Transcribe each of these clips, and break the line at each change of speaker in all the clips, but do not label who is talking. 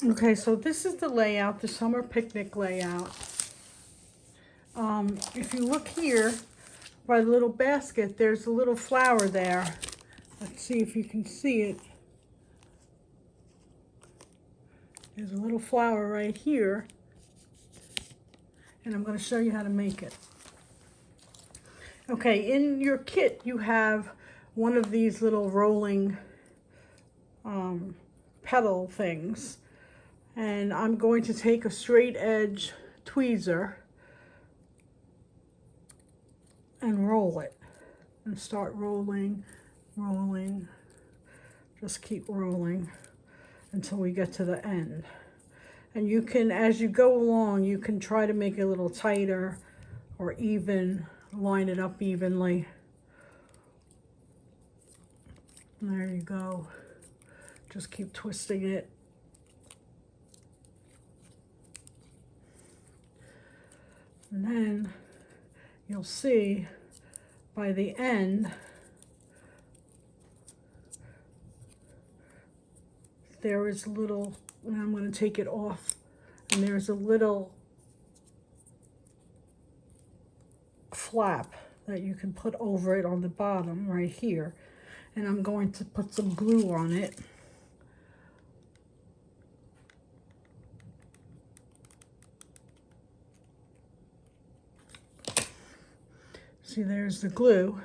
Okay, so this is the layout, the summer picnic layout. If you look here by the little basket, there's a little flower there. Let's see if you can see it. There's a little flower right here, and I'm going to show you how to make it. Okay, in your kit you have one of these little rolling petal things, and I'm going to take a straight edge tweezer and roll it, and start rolling, rolling, just keep rolling until we get to the end. And you can, as you go along, you can try to make it a little tighter or even, line it up evenly. And there you go. Just keep twisting it. And then you'll see by the end, there is a little, and I'm going to take it off, and there's a little flap that you can put over it on the bottom right here. And I'm going to put some glue on it. See, there's the glue.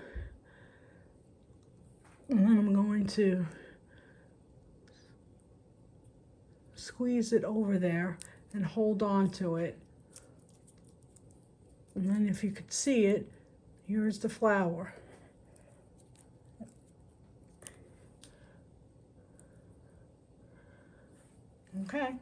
And then I'm going to squeeze it over there and hold on to it. And then if you could see it, here's the flower. Okay.